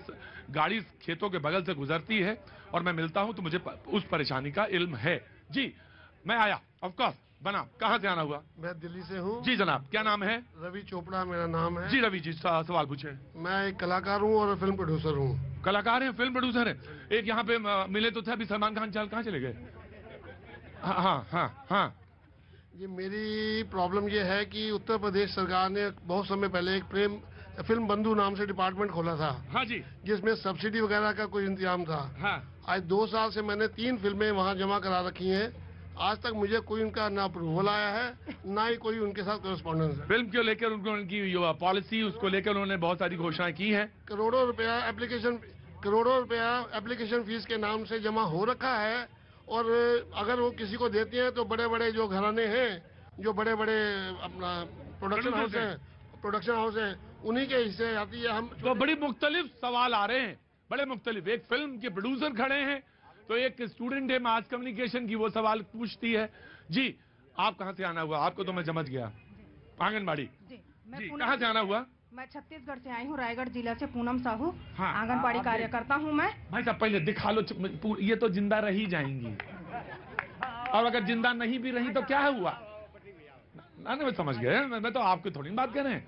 गाड़ी खेतों के बगल से गुजरती है और मैं मिलता हूं तो मुझे उस परेशानी का इल्म है। जी मैं आया, ऑफकोर्स। बना, कहाँ से आना हुआ? मैं दिल्ली से हूँ। जी जनाब, क्या नाम है? रवि चोपड़ा मेरा नाम है। जी रवि जी, सवाल पूछे। मैं एक कलाकार हूँ और फिल्म प्रोड्यूसर हूँ। कलाकार हैं, फिल्म प्रोड्यूसर हैं। एक यहाँ पे मिले तो थे अभी, सलमान खान कहाँ चले गए? हाँ। ये मेरी प्रॉब्लम ये है कि उत्तर प्रदेश सरकार ने बहुत समय पहले एक फिल्म बंधु नाम से डिपार्टमेंट खोला था। हाँ जी। जिसमें सब्सिडी वगैरह का कोई इंतजाम था। हाँ। आज 2 साल से मैंने 3 फिल्में वहाँ जमा करा रखी हैं। आज तक मुझे कोई उनका ना अप्रूवल आया है, ना ही कोई उनके साथ कॉरेस्पॉन्डेंस है। फिल्म को लेकर उनकी पॉलिसी, उसको लेकर उन्होंने बहुत सारी घोषणाएं की हैं। करोड़ों रुपया एप्लीकेशन फीस के नाम से जमा हो रखा है। और अगर वो किसी को देते हैं तो बड़े बड़े जो घराने हैं, जो बड़े बड़े अपना प्रोडक्शन हाउस है, उन्हीं के हिस्से आती है। हम तो बड़ी मुख्तलिफ सवाल आ रहे हैं, बड़े मुख्तलिफ। एक फिल्म के प्रोड्यूसर खड़े हैं तो एक स्टूडेंट है मास कम्युनिकेशन की, वो सवाल पूछती है। जी आप कहाँ से आना हुआ? आपको तो मैं समझ गया, आंगनबाड़ी। जी कहाँ से आना हुआ? मैं छत्तीसगढ़ से आई हूँ, रायगढ़ जिला से पूनम साहू। हाँ, आंगनबाड़ी कार्यकर्ता हूँ मैं। भाई साहब पहले दिखा लो, ये तो जिंदा रही जाएंगी, और अगर जिंदा नहीं भी रही तो क्या हुआ? ना मैं समझ गया, मैं तो आपकी थोड़ी बात कर रहे हैं।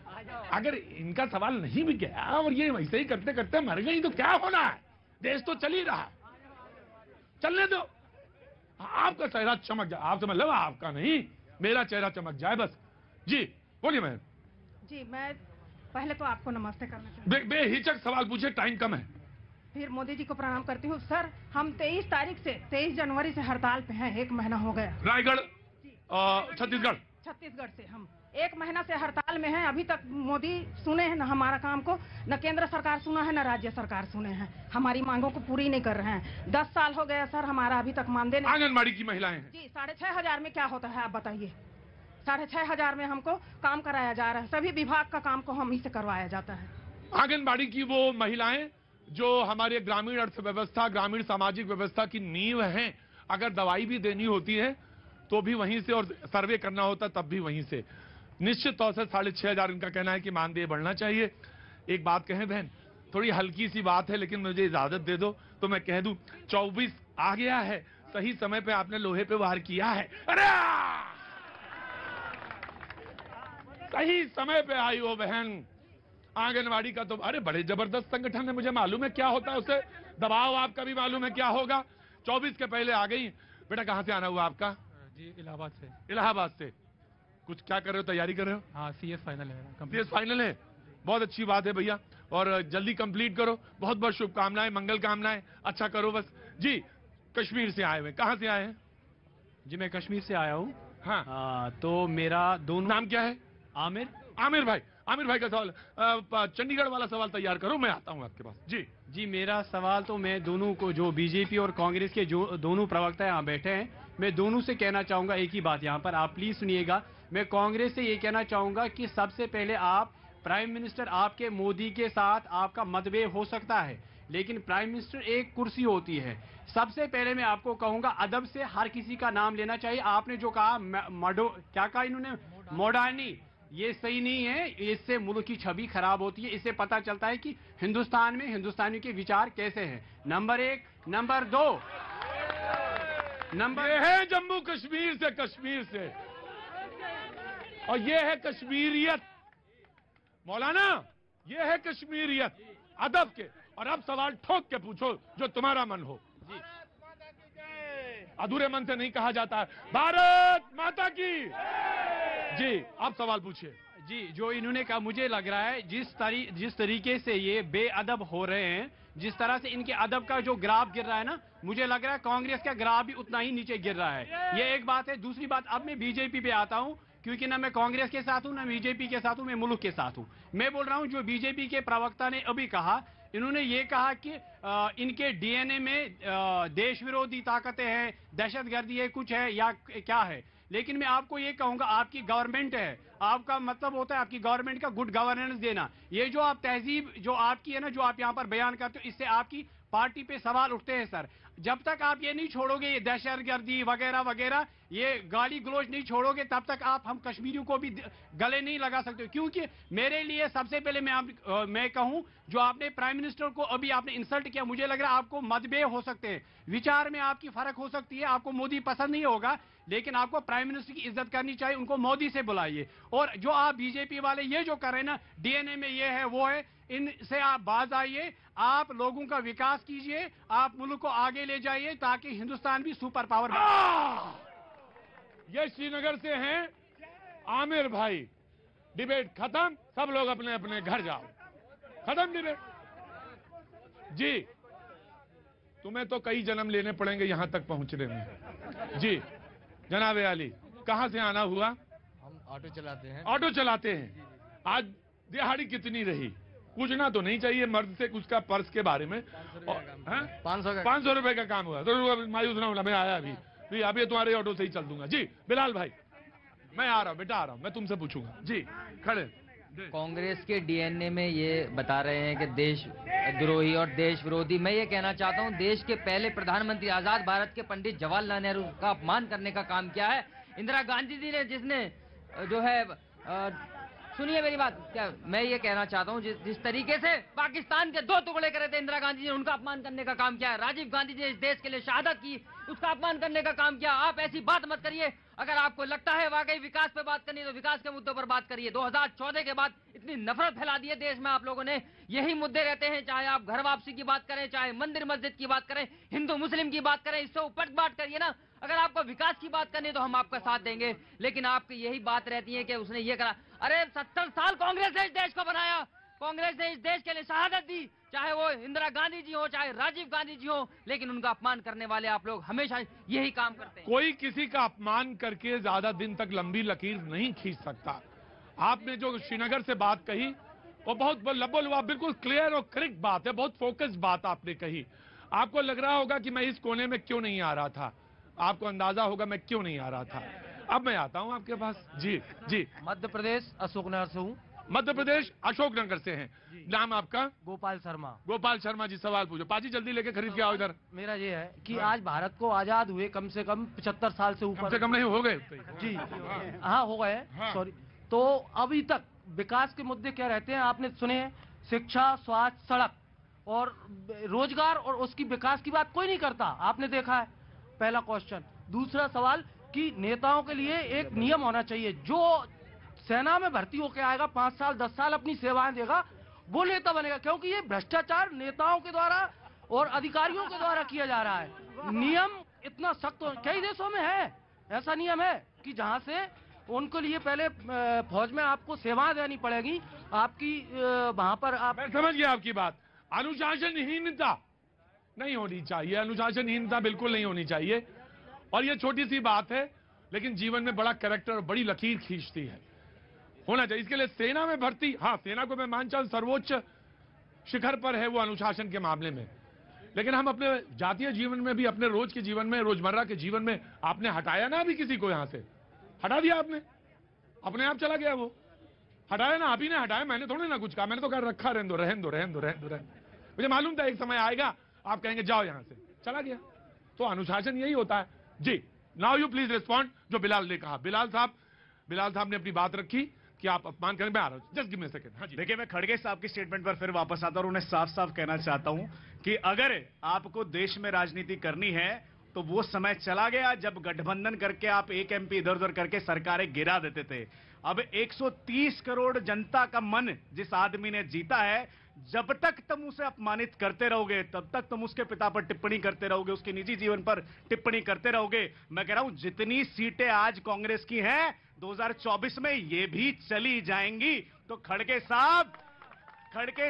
अगर इनका सवाल नहीं भी गया और ये वैसे ही करते करते मर गई तो क्या होना है? देश तो चल ही रहा, चलने दो। आपका चेहरा चमक जाए, आप समझ लो, आपका नहीं मेरा चेहरा चमक जाए बस। जी बोलिए। मैं जी मैं पहले तो आपको नमस्ते करना चाहूँगी। बेहिचक सवाल पूछे, टाइम कम है। फिर मोदी जी को प्रणाम करती हूँ। सर हम 23 जनवरी से हड़ताल पे हैं, 1 महीना हो गया। रायगढ़ छत्तीसगढ़ से हम 1 महीना से हड़ताल में हैं। अभी तक मोदी सुने हैं न हमारा काम को, न केंद्र सरकार सुना है, न राज्य सरकार सुने हैं। हमारी मांगों को पूरी नहीं कर रहे हैं। 10 साल हो गए सर, हमारा अभी तक मानदेय नहीं। आंगनबाड़ी की महिलाएं हैं जी, 6,500 में क्या होता है आप बताइए? 6,500 में हमको काम कराया जा रहा है। सभी विभाग का काम को हम ही से करवाया जाता है। आंगनबाड़ी की वो महिलाएं जो हमारे ग्रामीण अर्थव्यवस्था, ग्रामीण सामाजिक व्यवस्था की नींव हैं। अगर दवाई भी देनी होती है तो भी वहीं से, और सर्वे करना होता तब भी वहीं से। निश्चित तौर से 6,500 इनका कहना है कि मानदेय बढ़ना चाहिए। एक बात कहें बहन, थोड़ी हल्की सी बात है लेकिन मुझे इजाजत दे दो तो मैं कह दूं, 24 आ गया है, सही समय पे आपने लोहे पे वार किया है। अरे सही समय पे आई हो बहन, आंगनवाड़ी का तो अरे बड़े जबरदस्त संगठन है, मुझे मालूम है क्या होता है उससे, दबाव आपका भी मालूम है क्या होगा। 24 के पहले आ गई। बेटा कहाँ से आना हुआ आपका? जी इलाहाबाद से। इलाहाबाद से। कुछ क्या कर रहे हो, तैयारी कर रहे हो? हाँ CS फाइनल है। CS फाइनल है, बहुत अच्छी बात है भैया, और जल्दी कंप्लीट करो। बहुत बहुत शुभकामनाएं, मंगल कामनाएं, अच्छा करो बस। जी कश्मीर से आए हुए, कहाँ से आए हैं? जी मैं कश्मीर से आया हूँ। हाँ। तो मेरा दोनों नाम क्या है? आमिर। आमिर भाई का सवाल, चंडीगढ़ वाला सवाल तैयार करो, मैं आता हूँ आपके पास। जी मेरा सवाल तो मैं दोनों को, जो बीजेपी और कांग्रेस के जो दोनों प्रवक्ता यहाँ बैठे हैं, मैं दोनों से कहना चाहूंगा एक ही बात यहाँ पर, आप प्लीज सुनिएगा। मैं कांग्रेस से ये कहना चाहूंगा कि सबसे पहले आप प्राइम मिनिस्टर, आपके मोदी के साथ आपका मतभेद हो सकता है, लेकिन प्राइम मिनिस्टर एक कुर्सी होती है। सबसे पहले मैं आपको कहूंगा अदब से हर किसी का नाम लेना चाहिए। आपने जो कहा क्या कहा इन्होंने, मोडानी, ये सही नहीं है, इससे मुल्क की छवि खराब होती है। इससे पता चलता है कि हिंदुस्तान में हिंदुस्तानियों के विचार कैसे हैं। नंबर 1, नंबर 2, ये है जम्मू कश्मीर से और ये है कश्मीरियत मौलाना, ये है कश्मीरियत अदब के। और अब सवाल ठोक के पूछो जो तुम्हारा मन हो। अधूरे मन से नहीं कहा जाता है। भारत माता की। जी आप सवाल पूछिए। जी जो इन्होंने कहा, मुझे लग रहा है जिस तरीके से ये बेअदब हो रहे हैं, जिस तरह से इनके अदब का जो ग्राफ गिर रहा है ना, मुझे लग रहा है कांग्रेस का ग्राफ भी उतना ही नीचे गिर रहा है। ये एक बात है। दूसरी बात, अब मैं बीजेपी पे आता हूं, क्योंकि ना मैं कांग्रेस के साथ हूं ना बीजेपी के साथ हूं, मैं मुल्क के साथ हूं। मैं बोल रहा हूं जो बीजेपी के प्रवक्ता ने अभी कहा, इन्होंने ये कहा कि इनके डीएनए में देश विरोधी ताकतें हैं, दहशतगर्दी है, कुछ है या क्या है। लेकिन मैं आपको ये कहूंगा, आपकी गवर्नमेंट है, आपका मतलब होता है आपकी गवर्नमेंट का गुड गवर्नेंस देना। ये जो आप तहजीब जो आपकी है ना, जो आप यहाँ पर बयान करते हो, इससे आपकी पार्टी पे सवाल उठते हैं सर। जब तक आप ये नहीं छोड़ोगे, ये दहशतगर्दी वगैरह वगैरह, ये गाली गलोच नहीं छोड़ोगे, तब तक आप हम कश्मीरियों को भी गले नहीं लगा सकते। क्योंकि मेरे लिए सबसे पहले मैं कहूं, जो आपने प्राइम मिनिस्टर को अभी आपने इंसल्ट किया, मुझे लग रहा है आपको मतभेद हो सकते हैं, विचार में आपकी फर्क हो सकती है, आपको मोदी पसंद नहीं होगा, लेकिन आपको प्राइम मिनिस्टर की इज्जत करनी चाहिए, उनको मोदी से बुलाइए। और जो आप बीजेपी वाले ये जो कर रहे हैं ना, डीएनए में ये है वो है, इनसे आप बाज आइए, आप लोगों का विकास कीजिए, आप मुल्क को आगे ले जाइए, ताकि हिंदुस्तान भी सुपर पावर बने। ये श्रीनगर से हैं आमिर भाई। डिबेट खत्म, सब लोग अपने अपने घर जाओ, खत्म डिबेट। जी तुम्हें तो कई जन्म लेने पड़ेंगे यहां तक पहुंचने में। जी जनाब अली, कहां से आना हुआ? हम ऑटो चलाते हैं। ऑटो चलाते हैं। आज दिहाड़ी कितनी रही? पूछना तो नहीं चाहिए मर्द से उसका पर्स के बारे में। 500 रुपए का काम हुआ तो मायूस ना होना, मैं आया अभी तुम्हारे ऑटो से ही चल दूंगा। जी बिलाल भाई, मैं आ रहा हूँ बेटा, आ रहा हूँ, मैं तुमसे पूछूंगा। जी खड़े। कांग्रेस के डीएनए में ये बता रहे हैं कि देशद्रोही और देश विरोधी। मैं ये कहना चाहता हूँ, देश के पहले प्रधानमंत्री आजाद भारत के पंडित जवाहरलाल नेहरू का अपमान करने का काम किया है इंदिरा गांधी जी ने, जिसने जो है सुनिए मेरी बात, क्या मैं ये कहना चाहता हूँ, जिस तरीके से पाकिस्तान के 2 टुकड़े करे थे इंदिरा गांधी जी ने, उनका अपमान करने का काम किया है। राजीव गांधी जी ने इस देश के लिए शहादत की, उसका अपमान करने का काम किया। आप ऐसी बात मत करिए। अगर आपको लगता है वाकई विकास पे बात करनी है तो विकास के मुद्दों पर बात करिए। 2014 के बाद इतनी नफरत फैला दी है देश में आप लोगों ने, यही मुद्दे रहते हैं, चाहे आप घर वापसी की बात करें, चाहे मंदिर मस्जिद की बात करें, हिंदू मुस्लिम की बात करें, इससे ऊपर बात करिए ना। अगर आपको विकास की बात करनी है तो हम आपका साथ देंगे, लेकिन आपकी यही बात रहती है कि उसने ये करा। अरे 70 साल कांग्रेस ने इस देश को बनाया, कांग्रेस ने इस देश के लिए शहादत दी, चाहे वो इंदिरा गांधी जी हो, चाहे राजीव गांधी जी हो, लेकिन उनका अपमान करने वाले आप लोग हमेशा यही काम करते हैं। कोई किसी का अपमान करके ज्यादा दिन तक लंबी लकीर नहीं खींच सकता। आपने जो श्रीनगर से बात कही वो बहुत लबोलबाब, बिल्कुल क्लियर और करेक्ट बात है, बहुत फोकस बात आपने कही। आपको लग रहा होगा कि मैं इस कोने में क्यों नहीं आ रहा था, आपको अंदाजा होगा मैं क्यों नहीं आ रहा था। अब मैं आता हूं आपके पास। जी जी मध्य प्रदेश अशोकनगर से हूँ। मध्य प्रदेश अशोकनगर से हैं। नाम आपका? गोपाल शर्मा। गोपाल शर्मा जी, सवाल पूछो। पाजी जल्दी लेके खरीद के आओ इधर। मेरा ये है कि आज भारत को आजाद हुए कम से कम 75 साल से ऊपर। कम से कम नहीं हो गए जी, हाँ हो गए, सॉरी। तो अभी तक विकास के मुद्दे क्या रहते हैं आपने सुने हैं? शिक्षा, स्वास्थ्य, सड़क और रोजगार, और उसकी विकास की बात कोई नहीं करता, आपने देखा है। पहला क्वेश्चन। दूसरा सवाल कि नेताओं के लिए एक नियम होना चाहिए, जो सेना में भर्ती होकर आएगा 5 साल 10 साल अपनी सेवाएं देगा, वो नेता बनेगा, क्योंकि ये भ्रष्टाचार नेताओं के द्वारा और अधिकारियों के द्वारा किया जा रहा है। नियम इतना सख्त कई देशों में है, ऐसा नियम है कि जहां से उनको लिए पहले फौज में आपको सेवाएं देनी पड़ेगी, आपकी वहां पर आप। मैं समझ गया आपकी बात। अनुशासनहीनता नहीं होनी चाहिए, अनुशासनहीनता बिल्कुल नहीं होनी चाहिए। और ये छोटी सी बात है, लेकिन जीवन में बड़ा कैरेक्टर और बड़ी लकीर खींचती है, होना चाहिए। इसके लिए सेना में भर्ती, हाँ सेना को मैं मानता हूं सर्वोच्च शिखर पर है वो अनुशासन के मामले में, लेकिन हम अपने जातीय जीवन में भी, अपने रोज के जीवन में, रोजमर्रा के जीवन में आपने हटाया ना अभी किसी को, यहां से हटा दिया आपने, अपने आप चला गया वो, हटाया ना, आप ही ने हटाया, मैंने थोड़ी ना कुछ कहा, मैंने तो कहा रखा, रहने दो रहने दो रहने दो रहने दो। मुझे मालूम था एक समय आएगा आप कहेंगे जाओ यहां से, चला गया। तो अनुशासन यही होता है जी। नाउ यू प्लीज रिस्पॉन्ड जो बिलाल ने कहा। बिलाल साहब ने अपनी बात रखी कि आप अपमान करें, मैं आ रहा हूं, just give me a second. हाँ जी, देखिए मैं खड़गे साहब की स्टेटमेंट पर फिर वापस आता हूं और उन्हें साफ साफ कहना चाहता हूं कि अगर आपको देश में राजनीति करनी है तो वो समय चला गया जब गठबंधन करके आप एक एमपी इधर उधर करके सरकारें गिरा देते थे। अब 130 करोड़ जनता का मन जिस आदमी ने जीता है, जब तक तुम उसे अपमानित करते रहोगे तब तक तुम उसके पिता पर टिप्पणी करते रहोगे, उसके निजी जीवन पर टिप्पणी करते रहोगे। मैं कह रहा हूं जितनी सीटें आज कांग्रेस की हैं 2024 में ये भी चली जाएंगी। तो खड़गे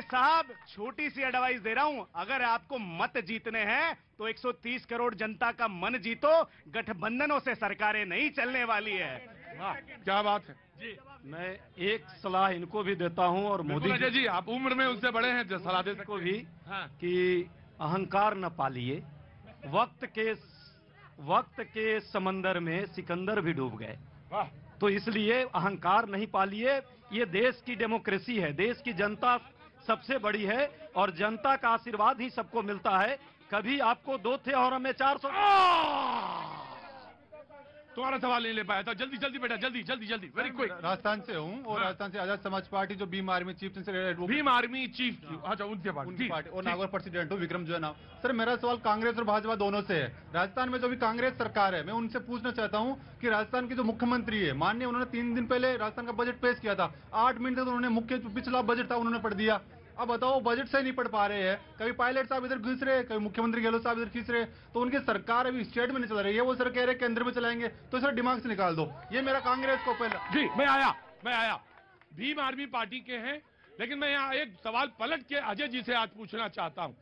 साहब छोटी सी एडवाइस दे रहा हूं, अगर आपको मत जीतने हैं तो 130 करोड़ जनता का मन जीतो, गठबंधनों से सरकारें नहीं चलने वाली है। वाह क्या बात है जी। मैं एक सलाह इनको भी देता हूं और मोदी जी आप उम्र में उनसे बड़े हैं, जो सलाह दे को भी कि अहंकार न पालिए, वक्त के समंदर में सिकंदर भी डूब गए, तो इसलिए अहंकार नहीं पालिए। ये देश की डेमोक्रेसी है, देश की जनता सबसे बड़ी है और जनता का आशीर्वाद ही सबको मिलता है। कभी आपको 2 थे और हमें 400। तुम्हारा सवाल नहीं ले पाया था, जल्दी जल्दी बेटा, जल्दी जल्दी जल्दी, वेरी क्विक। राजस्थान से हूँ और राजस्थान से आजाद समाज पार्टी जो भीम आर्मी चीफ से भीम आर्मी चीफ, अच्छा उनसे पार्टी और नागौर प्रेसिडेंट हूँ विक्रम जो नाम। सर मेरा सवाल कांग्रेस और भाजपा दोनों से है। राजस्थान में जो भी कांग्रेस सरकार है, मैं उनसे पूछना चाहता हूँ कि राजस्थान के जो मुख्यमंत्री है माननीय, उन्होंने 3 दिन पहले राजस्थान का बजट पेश किया था, 8 मिनट तक उन्होंने मुख्य पिछला बजट था उन्होंने पढ़ दिया। अब बताओ बजट से नहीं पढ़ पा रहे हैं, कभी पायलट साहब इधर घुस रहे, कभी मुख्यमंत्री गहलोत साहब इधर खींच रहे, तो उनकी सरकार अभी स्टेट में नहीं चल रही है, वो सर कह रहे हैं केंद्र में चलाएंगे, तो सर दिमाग से निकाल दो। ये मेरा कांग्रेस को पहला जी। मैं आया भीम आर्मी पार्टी के हैं, लेकिन मैं यहाँ एक सवाल पलट के अजय जी से आज पूछना चाहता हूँ।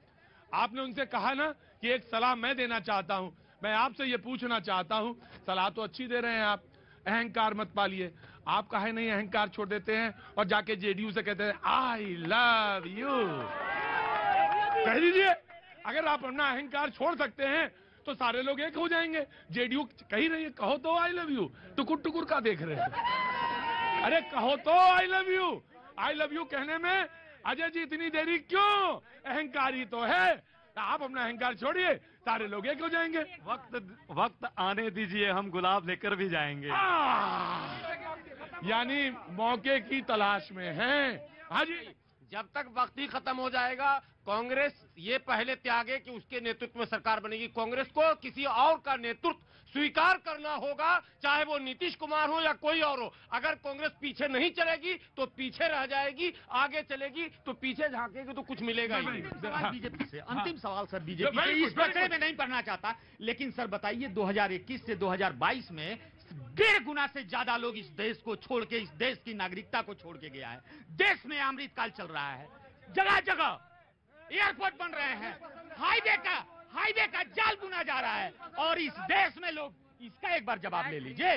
आपने उनसे कहा ना कि एक सलाह मैं देना चाहता हूँ, मैं आपसे ये पूछना चाहता हूँ, सलाह तो अच्छी दे रहे हैं आप, अहंकार मत पालिए, आप काहे नहीं अहंकार छोड़ देते हैं और जाके जेडीयू से कहते हैं आई लव यू, कह दीजिए। अगर आप अपना अहंकार छोड़ सकते हैं तो सारे लोग एक हो जाएंगे। जेडीयू कही रही है कहो तो आई लव यू, टुकुर टुकुर का देख रहे हैं, अरे कहो तो आई लव यू कहने में अजय जी इतनी देरी क्यों? अहंकारी तो है, आप अपना अहंकार छोड़िए, सारे लोग एक हो जाएंगे। वक्त आने दीजिए, हम गुलाब लेकर भी जाएंगे। यानी मौके की तलाश में हैं। हाँ जी, जब तक वक्त ही खत्म हो जाएगा, कांग्रेस ये पहले त्यागे कि उसके नेतृत्व में सरकार बनेगी। कांग्रेस को किसी और का नेतृत्व स्वीकार करना होगा, चाहे वो नीतीश कुमार हो या कोई और हो। अगर कांग्रेस पीछे नहीं चलेगी तो पीछे रह जाएगी, आगे चलेगी तो पीछे झांकेगी तो कुछ मिलेगा ही नहीं। बीजेपी से अंतिम सवाल सर, बीजेपी के इस बच्चे में नहीं पढ़ना चाहता, लेकिन सर बताइए 2021 से 2022 में 1.5 गुना से ज्यादा लोग इस देश को छोड़ के, इस देश की नागरिकता को छोड़ के गया है। देश में अमृतकाल चल रहा है, जगह जगह एयरपोर्ट बन रहे हैं, हाईवे का जाल बुना जा रहा है, और इस देश में लोग, इसका एक बार जवाब ले लीजिए,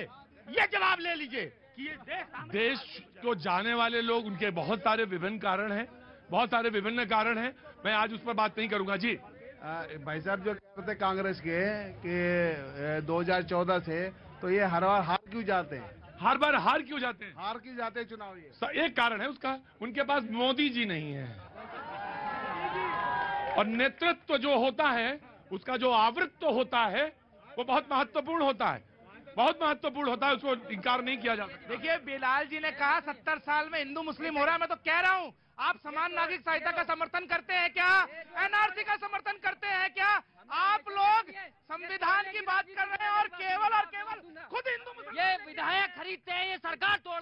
ये जवाब ले लीजिए कि ये देश को जाने वाले लोग, उनके बहुत सारे विभिन्न कारण हैं, बहुत सारे विभिन्न कारण हैं, मैं आज उस पर बात नहीं करूंगा जी। भाई साहब जो कहते कांग्रेस के कि 2014 से तो ये हर बार हार क्यों जाते हैं? हर बार हार क्यों जाते हैं? हार क्यों जाते हैं चुनाव? ये एक कारण है उसका, उनके पास मोदी जी नहीं है, और नेतृत्व जो होता है उसका जो आवृत्त होता है वो बहुत महत्वपूर्ण होता है, बहुत महत्वपूर्ण होता है, उसको इनकार नहीं किया जा सकता। देखिए बिलाल जी ने कहा 70 साल में हिंदू मुस्लिम हो रहा है, मैं तो कह रहा हूं आप समान नागरिक संहिता का समर्थन करते हैं क्या? एनआरसी का समर्थन करते हैं क्या? आप लोग संविधान की बात कर रहे हैं और केवल खुद हिंदू मुस्लिम ये विधायक खरीदते हैं, ये सरकार तोड़